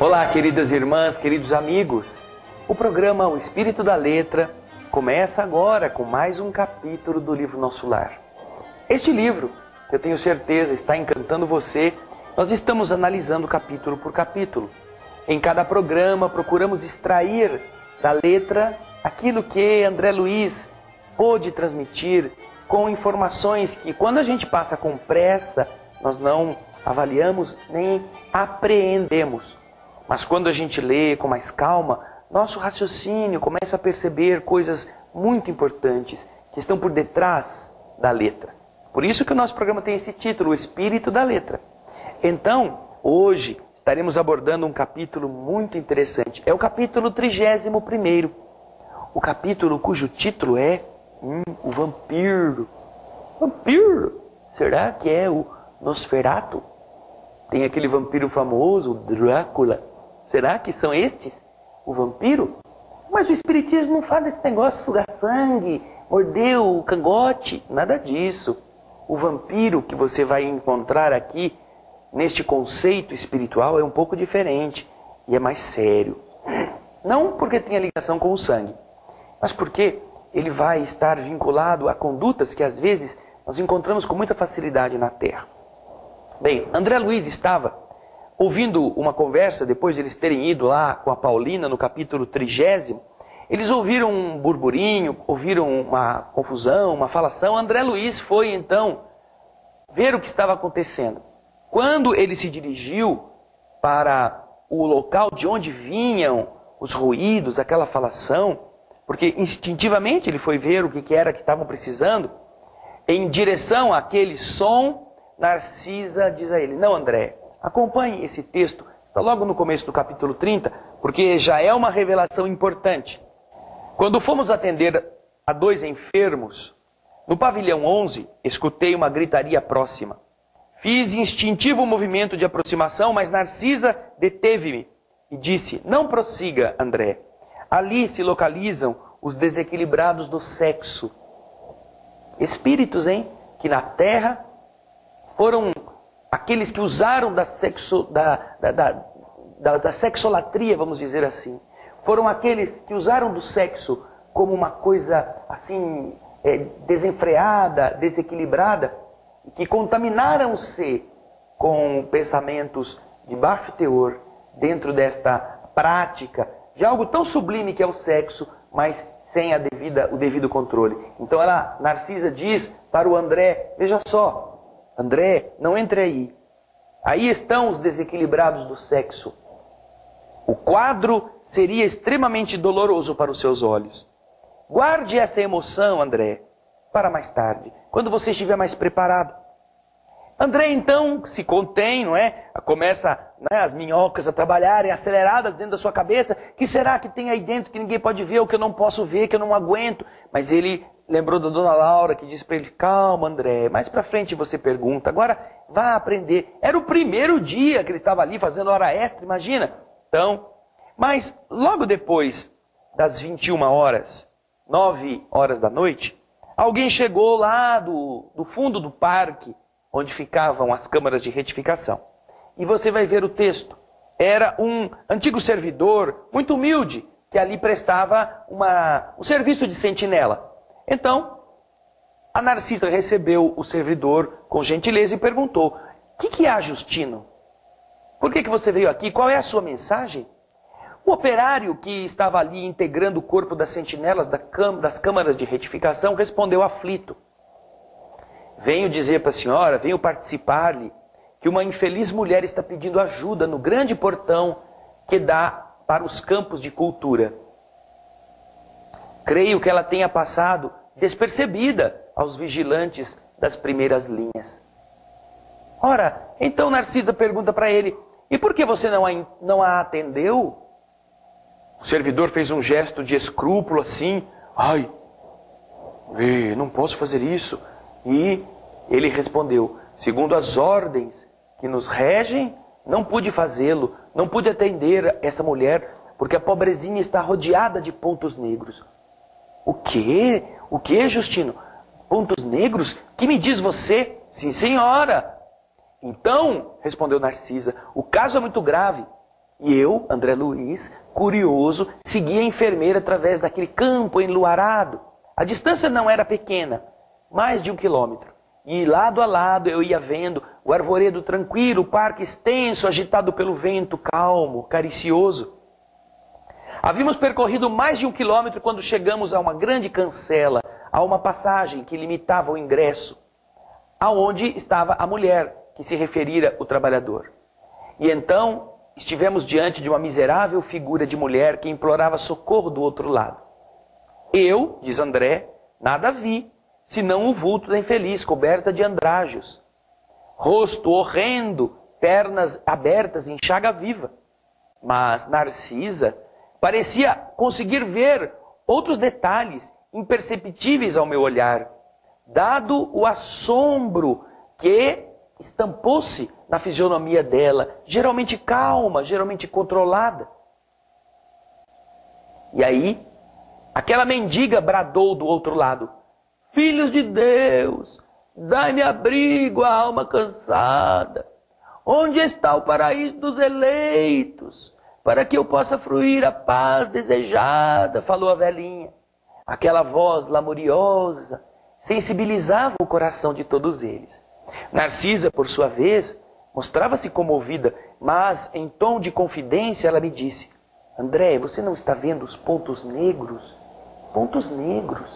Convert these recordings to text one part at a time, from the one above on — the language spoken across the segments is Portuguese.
Olá, queridas irmãs, queridos amigos. O programa O Espírito da Letra começa agora com mais um capítulo do livro Nosso Lar. Este livro, eu tenho certeza, está encantando você. Nós estamos analisando capítulo por capítulo. Em cada programa procuramos extrair da letra aquilo que André Luiz pôde transmitir com informações que, quando a gente passa com pressa, nós não avaliamos nem apreendemos. Mas quando a gente lê com mais calma, nosso raciocínio começa a perceber coisas muito importantes que estão por detrás da letra. Por isso que o nosso programa tem esse título, O Espírito da Letra. Então, hoje estaremos abordando um capítulo muito interessante. É o capítulo 31º. O capítulo cujo título é O Vampiro. Vampiro? Será que é o Nosferatu? Tem aquele vampiro famoso, o Drácula. Será que são estes? O vampiro? Mas o Espiritismo não fala desse negócio de sugar sangue, morder o cangote, nada disso. O vampiro que você vai encontrar aqui, neste conceito espiritual, é um pouco diferente e é mais sério. Não porque tenha ligação com o sangue, mas porque ele vai estar vinculado a condutas que às vezes nós encontramos com muita facilidade na Terra. Bem, André Luiz estava ouvindo uma conversa, depois de eles terem ido lá com a Paulina no capítulo 30, eles ouviram um burburinho, ouviram uma confusão, uma falação. André Luiz foi então ver o que estava acontecendo. Quando ele se dirigiu para o local de onde vinham os ruídos, aquela falação, porque instintivamente ele foi ver o que era que estavam precisando, em direção àquele som, Narcisa diz a ele: não, André, acompanhe esse texto, está logo no começo do capítulo 30, porque já é uma revelação importante. Quando fomos atender a 2 enfermos, no pavilhão 11, escutei uma gritaria próxima. Fiz instintivo movimento de aproximação, mas Narcisa deteve-me e disse: não prossiga, André. Ali se localizam os desequilibrados do sexo. Espíritos, que na Terra foram aqueles que usaram da sexolatria, vamos dizer assim. Foram aqueles que usaram do sexo como uma coisa assim, desenfreada, desequilibrada, e que contaminaram-se com pensamentos de baixo teor dentro desta prática de algo tão sublime que é o sexo, mas sem o devido controle. Então Narcisa diz para o André: veja só, André, não entre aí. Aí estão os desequilibrados do sexo. O quadro seria extremamente doloroso para os seus olhos. Guarde essa emoção, André, para mais tarde, quando você estiver mais preparado. André então se contém, não é? Começa, as minhocas a trabalharem aceleradas dentro da sua cabeça. O que será que tem aí dentro que ninguém pode ver, ou que eu não posso ver, que eu não aguento? Mas ele lembrou da dona Laura, que disse para ele: calma, André, mais para frente você pergunta, agora vá aprender. Era o primeiro dia que ele estava ali fazendo hora extra, imagina? Então, mas logo depois das 21 horas, 9 horas da noite, alguém chegou lá do fundo do parque, onde ficavam as câmaras de retificação. E você vai ver o texto. Era um antigo servidor, muito humilde, que ali prestava um serviço de sentinela. Então, a Narcisa recebeu o servidor com gentileza e perguntou: o que há, Justino? Por que você veio aqui? Qual é a sua mensagem? O operário que estava ali integrando o corpo das sentinelas das câmaras de retificação respondeu aflito: venho dizer para a senhora, venho participar-lhe, que uma infeliz mulher está pedindo ajuda no grande portão que dá para os campos de cultura. Creio que ela tenha passado despercebida aos vigilantes das primeiras linhas. Ora, então Narcisa pergunta para ele: e por que você não a atendeu? O servidor fez um gesto de escrúpulo assim: ai, não posso fazer isso. E ele respondeu: segundo as ordens que nos regem, não pude fazê-lo, não pude atender essa mulher, porque a pobrezinha está rodeada de pontos negros. O quê? O quê, Justino? Pontos negros? Que me diz você? Sim, senhora. Então, respondeu Narcisa, o caso é muito grave. E eu, André Luiz, curioso, segui a enfermeira através daquele campo enluarado. A distância não era pequena, mais de 1 quilômetro. E lado a lado eu ia vendo o arvoredo tranquilo, o parque extenso, agitado pelo vento, calmo, caricioso. Havíamos percorrido mais de 1 quilômetro quando chegamos a uma grande cancela, a uma passagem que limitava o ingresso, aonde estava a mulher que se referira o trabalhador. E então estivemos diante de uma miserável figura de mulher que implorava socorro do outro lado. Eu, diz André, nada vi, senão o vulto da infeliz, coberta de andrajos. Rosto horrendo, pernas abertas em chaga viva. Mas Narcisa parecia conseguir ver outros detalhes imperceptíveis ao meu olhar, dado o assombro que estampou-se na fisionomia dela, geralmente calma, geralmente controlada. E aí, aquela mendiga bradou do outro lado: filhos de Deus, dai-me abrigo à alma cansada. Onde está o paraíso dos eleitos, para que eu possa fruir a paz desejada? Falou a velhinha. Aquela voz lamuriosa sensibilizava o coração de todos eles. Narcisa, por sua vez, mostrava-se comovida, mas em tom de confidência ela me disse: André, você não está vendo os pontos negros? Pontos negros?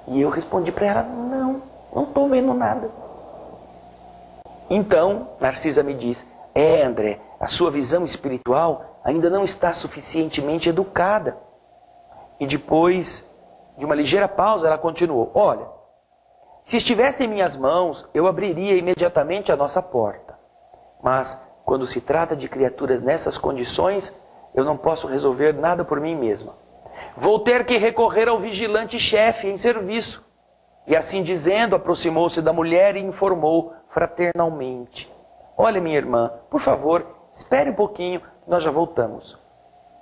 E eu respondi para ela: não estou vendo nada. Então, Narcisa me diz: André, a sua visão espiritual ainda não está suficientemente educada. E depois de uma ligeira pausa, ela continuou: olha, se estivesse em minhas mãos, eu abriria imediatamente a nossa porta. Mas, quando se trata de criaturas nessas condições, eu não posso resolver nada por mim mesma. Vou ter que recorrer ao vigilante-chefe em serviço. E assim dizendo, aproximou-se da mulher e informou fraternalmente: olha, minha irmã, por favor, espere um pouquinho, nós já voltamos.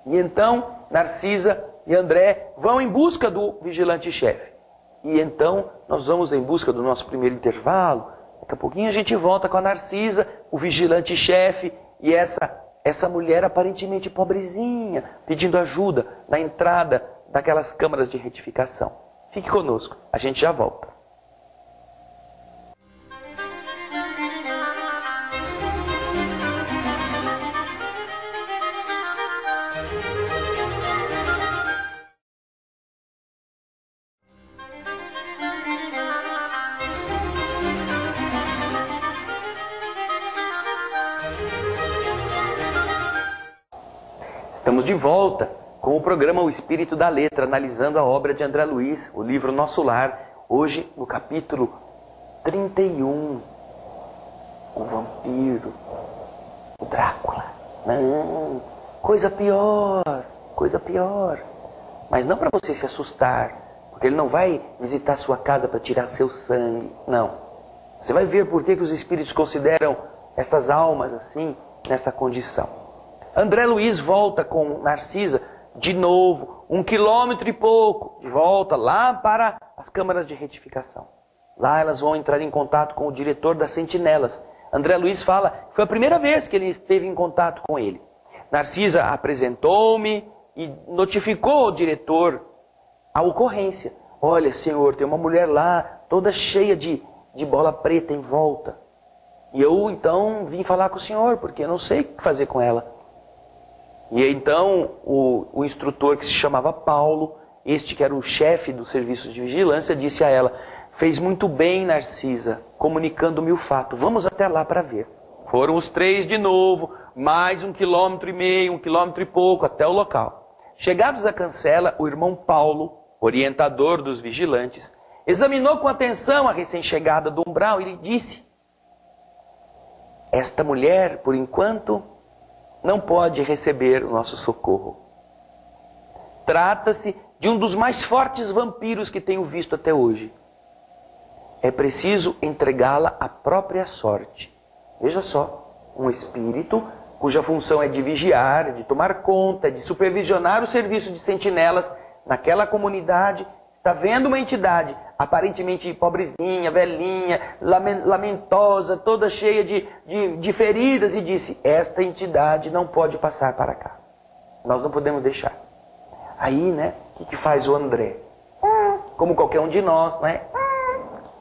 E então, Narcisa e André vão em busca do vigilante-chefe. E então, nós vamos em busca do nosso primeiro intervalo. Daqui a pouquinho a gente volta com a Narcisa, o vigilante-chefe e essa mulher aparentemente pobrezinha, pedindo ajuda na entrada daquelas câmaras de retificação. Fique conosco, a gente já volta. Estamos de volta com o programa O Espírito da Letra, analisando a obra de André Luiz, o livro Nosso Lar, hoje no capítulo 31, o vampiro, o Drácula. Não, coisa pior, coisa pior. Mas não para você se assustar, porque ele não vai visitar sua casa para tirar seu sangue, não. Você vai ver por que os espíritos consideram estas almas assim, nesta condição. André Luiz volta com Narcisa de novo, 1 quilômetro e pouco, de volta lá para as câmaras de retificação. Lá elas vão entrar em contato com o diretor das sentinelas. André Luiz fala que foi a primeira vez que ele esteve em contato com ele. Narcisa apresentou-me e notificou ao diretor a ocorrência. Olha, senhor, tem uma mulher lá, toda cheia de bola preta em volta. E eu então vim falar com o senhor, porque eu não sei o que fazer com ela. E então o instrutor, que se chamava Paulo, este que era o chefe do serviço de vigilância, disse a ela: fez muito bem, Narcisa, comunicando-me o fato. Vamos até lá para ver. Foram os 3 de novo, mais 1,5 quilômetro, 1 quilômetro e pouco, até o local. Chegados à cancela, o irmão Paulo, orientador dos vigilantes, examinou com atenção a recém-chegada do umbral e lhe disse: esta mulher, por enquanto, não pode receber o nosso socorro. Trata-se de um dos mais fortes vampiros que tenho visto até hoje. É preciso entregá-la à própria sorte. Veja só, um espírito cuja função é de vigiar, de tomar conta, de supervisionar o serviço de sentinelas naquela comunidade, está vendo uma entidade aparentemente pobrezinha, velhinha, lamentosa, toda cheia de feridas, e disse: esta entidade não pode passar para cá. Nós não podemos deixar. Aí, né, o que faz o André? Como qualquer um de nós, não é?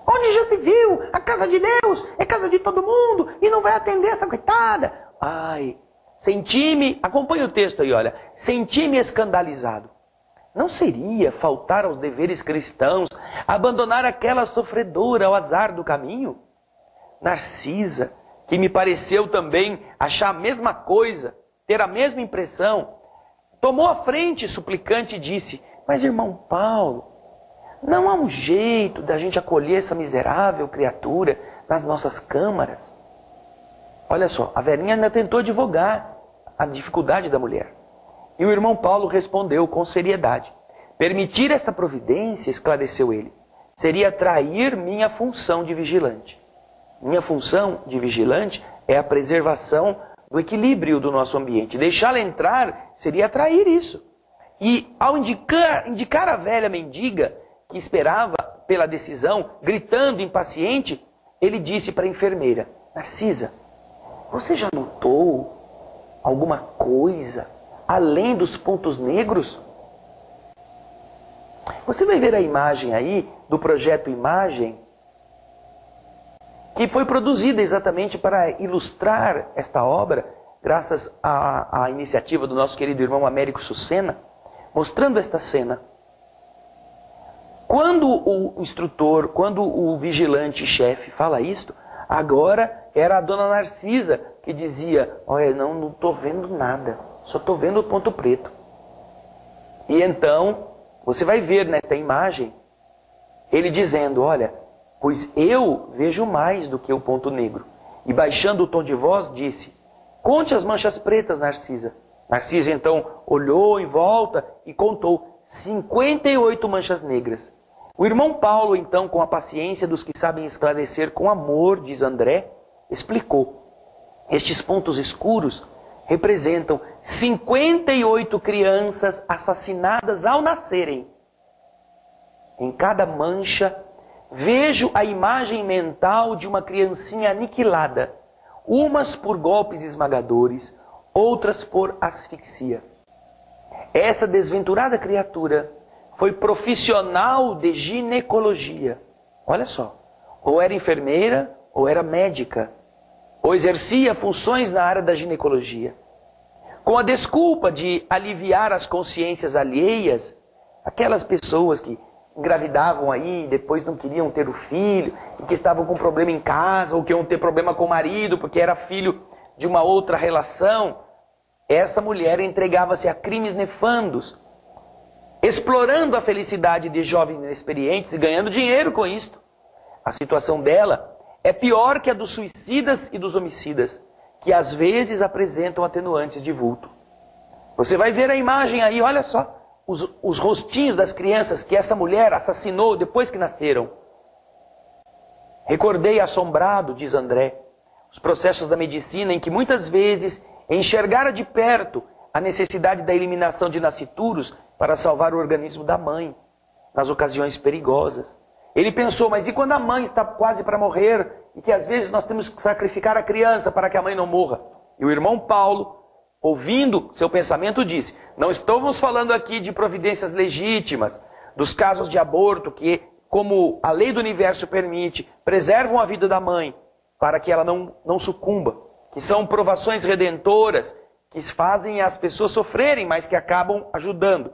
Onde já se viu? A casa de Deus é casa de todo mundo e não vai atender essa coitada. Ai, senti-me, acompanha o texto aí, olha. Senti-me escandalizado. Não seria faltar aos deveres cristãos, abandonar aquela sofredora ao azar do caminho? Narcisa, que me pareceu também achar a mesma coisa, ter a mesma impressão, tomou a frente suplicante e disse: mas irmão Paulo, não há um jeito da gente acolher essa miserável criatura nas nossas câmaras? Olha só, a velhinha ainda tentou advogar a dificuldade da mulher. E o irmão Paulo respondeu com seriedade: permitir esta providência, esclareceu ele, seria trair minha função de vigilante. Minha função de vigilante é a preservação do equilíbrio do nosso ambiente. Deixá-la entrar seria trair isso. E ao indicar a velha mendiga, que esperava pela decisão, gritando impaciente, ele disse para a enfermeira: Narcisa, você já notou alguma coisa além dos pontos negros? Você vai ver a imagem aí do projeto Imagem, que foi produzida exatamente para ilustrar esta obra, graças à iniciativa do nosso querido irmão Américo Sucena, mostrando esta cena. Quando o instrutor, quando o vigilante-chefe fala isto, agora era a dona Narcisa que dizia: olha, não estou vendo nada, só estou vendo o ponto preto. E então, você vai ver nesta imagem, ele dizendo: olha, pois eu vejo mais do que o ponto negro. E baixando o tom de voz, disse: conte as manchas pretas, Narcisa. Narcisa então olhou em volta e contou 58 manchas negras. O irmão Paulo, então, com a paciência dos que sabem esclarecer com amor, diz André, explicou: estes pontos escuros representam 58 crianças assassinadas ao nascerem. Em cada mancha, vejo a imagem mental de uma criancinha aniquilada, umas por golpes esmagadores, outras por asfixia. Essa desventurada criatura foi profissional de ginecologia. Olha só, ou era enfermeira ou era médica, ou exercia funções na área da ginecologia. Com a desculpa de aliviar as consciências alheias, aquelas pessoas que engravidavam aí e depois não queriam ter o filho, e que estavam com problema em casa, ou que iam ter problema com o marido, porque era filho de uma outra relação, essa mulher entregava-se a crimes nefandos, explorando a felicidade de jovens inexperientes e ganhando dinheiro com isto. A situação dela é pior que a dos suicidas e dos homicidas, que às vezes apresentam atenuantes de vulto. Você vai ver a imagem aí, olha só, os rostinhos das crianças que essa mulher assassinou depois que nasceram. Recordei assombrado, diz André, os processos da medicina em que muitas vezes enxergara de perto a necessidade da eliminação de nascituros para salvar o organismo da mãe, nas ocasiões perigosas. Ele pensou: mas e quando a mãe está quase para morrer e que às vezes nós temos que sacrificar a criança para que a mãe não morra? E o irmão Paulo, ouvindo seu pensamento, disse: não estamos falando aqui de providências legítimas, dos casos de aborto que, como a lei do universo permite, preservam a vida da mãe para que ela não sucumba, que são provações redentoras que fazem as pessoas sofrerem, mas que acabam ajudando.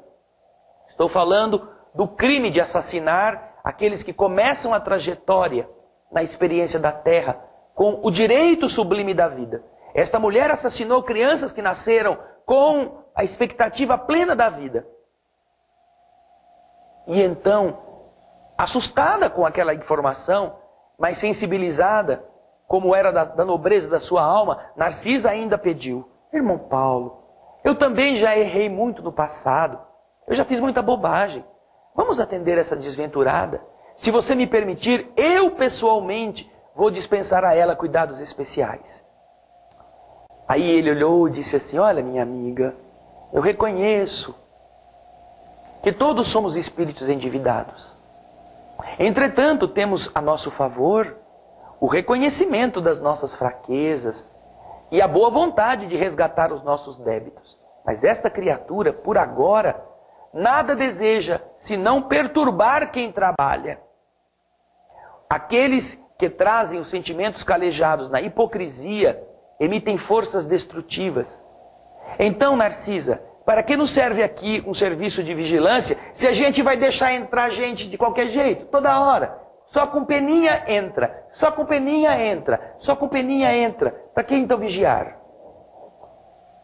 Estou falando do crime de assassinar aqueles que começam a trajetória na experiência da terra com o direito sublime da vida. Esta mulher assassinou crianças que nasceram com a expectativa plena da vida. E então, assustada com aquela informação, mas sensibilizada, como era da nobreza da sua alma, Narcisa ainda pediu: irmão Paulo, eu também já errei muito no passado, eu já fiz muita bobagem. Vamos atender essa desventurada? Se você me permitir, eu pessoalmente vou dispensar a ela cuidados especiais. Aí ele olhou e disse assim: olha, minha amiga, eu reconheço que todos somos espíritos endividados. Entretanto, temos a nosso favor o reconhecimento das nossas fraquezas e a boa vontade de resgatar os nossos débitos. Mas esta criatura, por agora, nada deseja senão perturbar quem trabalha. Aqueles que trazem os sentimentos calejados na hipocrisia emitem forças destrutivas. Então, Narcisa, para que nos serve aqui um serviço de vigilância se a gente vai deixar entrar gente de qualquer jeito, toda hora? Só com peninha entra, só com peninha entra, só com peninha entra. Para que então vigiar?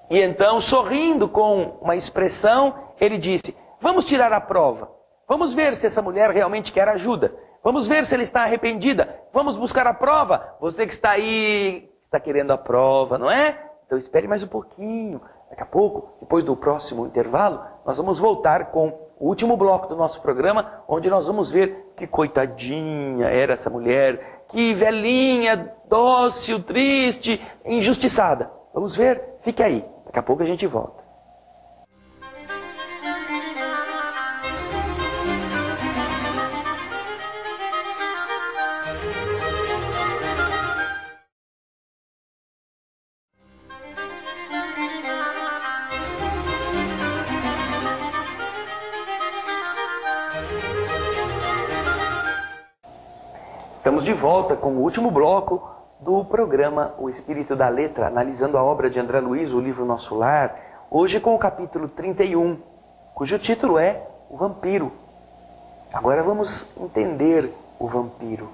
E então, sorrindo com uma expressão, ele disse: vamos tirar a prova. Vamos ver se essa mulher realmente quer ajuda. Vamos ver se ela está arrependida. Vamos buscar a prova. Você que está aí, está querendo a prova, não é? Então espere mais um pouquinho. Daqui a pouco, depois do próximo intervalo, nós vamos voltar com o último bloco do nosso programa, onde nós vamos ver que coitadinha era essa mulher, que velhinha, dócil, triste, injustiçada. Vamos ver? Fique aí. Daqui a pouco a gente volta. Estamos de volta com o último bloco do programa O Espírito da Letra, analisando a obra de André Luiz, o livro Nosso Lar, hoje com o capítulo 31, cujo título é O Vampiro. Agora vamos entender o vampiro.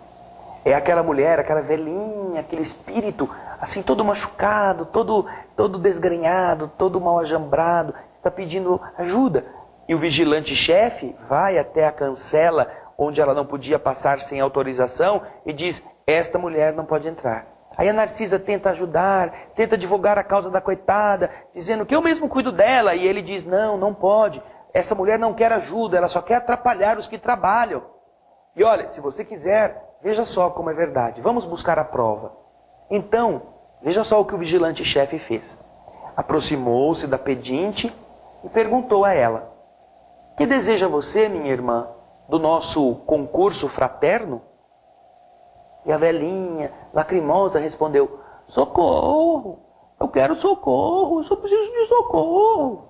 É aquela mulher, aquela velhinha, aquele espírito, assim todo machucado, todo desgrenhado, todo mal ajambrado, está pedindo ajuda. E o vigilante-chefe vai até a cancela onde ela não podia passar sem autorização, e diz: esta mulher não pode entrar. Aí a Narcisa tenta ajudar, tenta advogar a causa da coitada, dizendo que eu mesmo cuido dela, e ele diz: não, não pode, essa mulher não quer ajuda, ela só quer atrapalhar os que trabalham. E olha, se você quiser, veja só como é verdade, vamos buscar a prova. Então, veja só o que o vigilante-chefe fez. Aproximou-se da pedinte e perguntou a ela: que deseja você, minha irmã, do nosso concurso fraterno? E a velhinha, lacrimosa, respondeu: socorro, eu quero socorro, eu só preciso de socorro.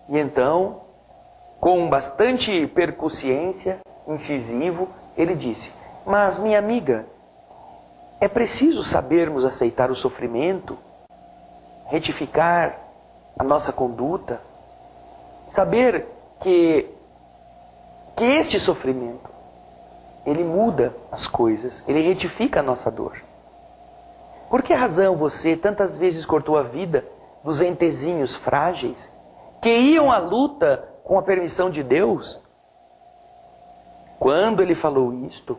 E então, com bastante percussiência, incisivo, ele disse: mas, minha amiga, é preciso sabermos aceitar o sofrimento, retificar a nossa conduta, saber que este sofrimento, ele muda as coisas, ele retifica a nossa dor. Por que razão você tantas vezes cortou a vida dos entezinhos frágeis que iam à luta com a permissão de Deus? Quando ele falou isto,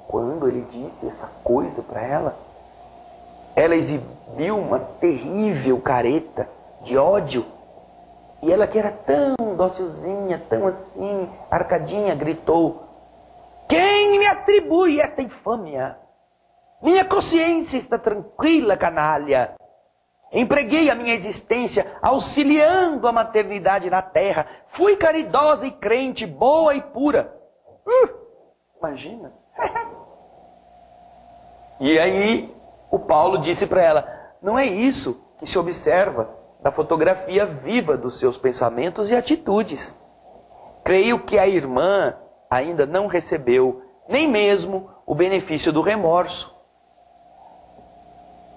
quando ele disse essa coisa para ela, ela exibiu uma terrível careta de ódio. E ela, que era tão docilzinha, tão assim, arcadinha, gritou: quem me atribui esta infâmia? Minha consciência está tranquila, canalha. Empreguei a minha existência auxiliando a maternidade na terra. Fui caridosa e crente, boa e pura. Imagina. E aí o Paulo disse para ela: não é isso que se observa da fotografia viva dos seus pensamentos e atitudes. Creio que a irmã ainda não recebeu nem mesmo o benefício do remorso.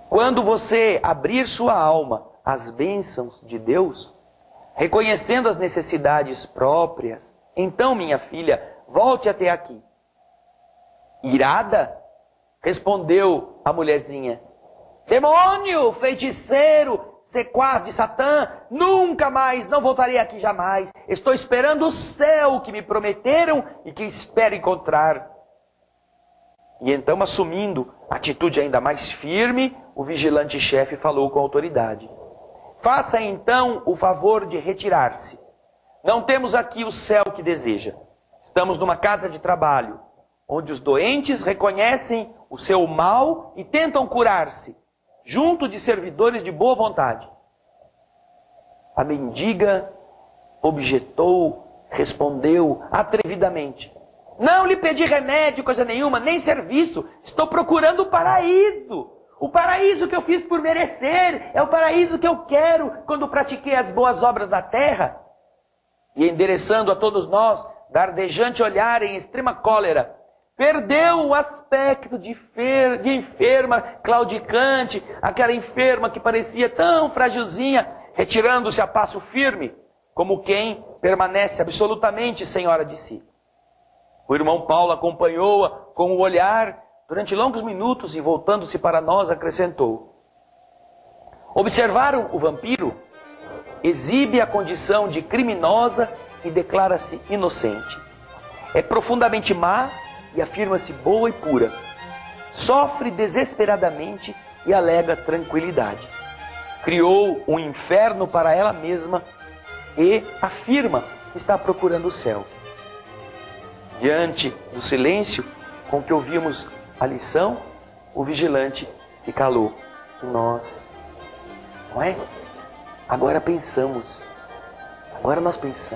Quando você abrir sua alma às bênçãos de Deus, reconhecendo as necessidades próprias, então, minha filha, volte até aqui. Irada, respondeu a mulherzinha: demônio, feiticeiro, sequaz de Satã, nunca mais, não voltarei aqui jamais. Estou esperando o céu que me prometeram e que espero encontrar. E então, assumindo atitude ainda mais firme, o vigilante-chefe falou com autoridade: faça então o favor de retirar-se. Não temos aqui o céu que deseja. Estamos numa casa de trabalho, onde os doentes reconhecem o seu mal e tentam curar-se, junto de servidores de boa vontade. A mendiga objetou, respondeu atrevidamente: Não lhe pedi remédio, coisa nenhuma, nem serviço. Estou procurando o paraíso. O paraíso que eu fiz por merecer. É o paraíso que eu quero quando pratiquei as boas obras na terra. E endereçando a todos nós, dardejante olhar em extrema cólera, perdeu o aspecto de enferma, claudicante, aquela enferma que parecia tão fragilzinha, retirando-se a passo firme, como quem permanece absolutamente senhora de si. O irmão Paulo acompanhou-a com o olhar durante longos minutos e, voltando-se para nós, acrescentou: observaram o vampiro? Exibe a condição de criminosa e declara-se inocente. É profundamente má e afirma-se boa e pura. Sofre desesperadamente e alega tranquilidade. Criou um inferno para ela mesma e afirma que está procurando o céu. Diante do silêncio com que ouvimos a lição, o vigilante se calou. E nós, não é? Agora nós pensamos,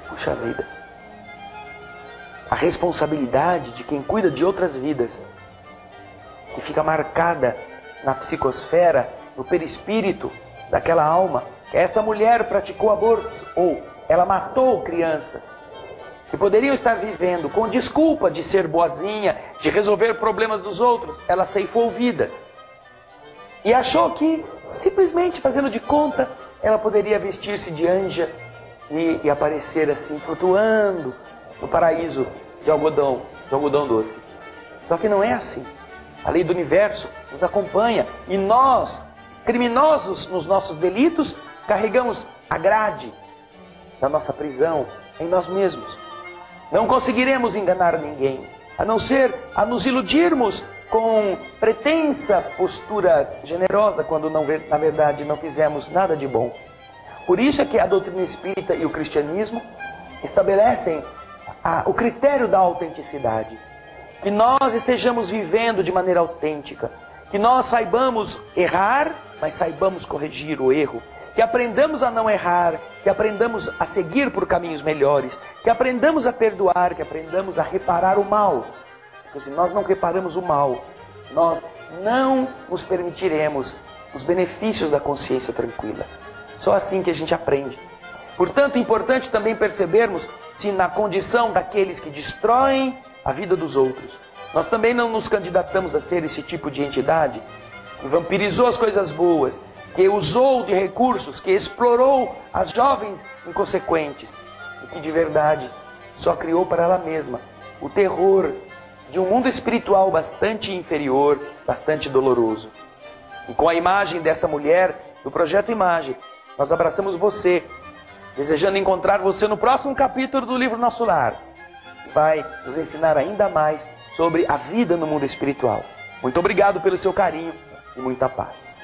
puxa vida, a responsabilidade de quem cuida de outras vidas, que fica marcada na psicosfera, no perispírito daquela alma. Essa mulher praticou abortos, ou ela matou crianças, que poderiam estar vivendo com desculpa de ser boazinha, de resolver problemas dos outros. Ela ceifou vidas. E achou que, simplesmente fazendo de conta, ela poderia vestir-se de anja e aparecer assim, flutuando no paraíso de algodão doce. Só que não é assim. A lei do universo nos acompanha e nós, criminosos nos nossos delitos, carregamos a grade da nossa prisão em nós mesmos. Não conseguiremos enganar ninguém, a não ser a nos iludirmos com pretensa postura generosa, quando na verdade não fizemos nada de bom. Por isso é que a doutrina espírita e o cristianismo estabelecem o critério da autenticidade. Que nós estejamos vivendo de maneira autêntica, que nós saibamos errar, mas saibamos corrigir o erro, que aprendamos a não errar, que aprendamos a seguir por caminhos melhores, que aprendamos a perdoar, que aprendamos a reparar o mal. Porque se nós não reparamos o mal, nós não nos permitiremos os benefícios da consciência tranquila. Só assim que a gente aprende. Portanto, é importante também percebermos se na condição daqueles que destroem a vida dos outros, nós também não nos candidatamos a ser esse tipo de entidade que vampirizou as coisas boas, que usou de recursos, que explorou as jovens inconsequentes e que de verdade só criou para ela mesma o terror de um mundo espiritual bastante inferior, bastante doloroso. E com a imagem desta mulher, do Projeto Imagem, nós abraçamos você, desejando encontrar você no próximo capítulo do livro Nosso Lar, que vai nos ensinar ainda mais sobre a vida no mundo espiritual. Muito obrigado pelo seu carinho e muita paz.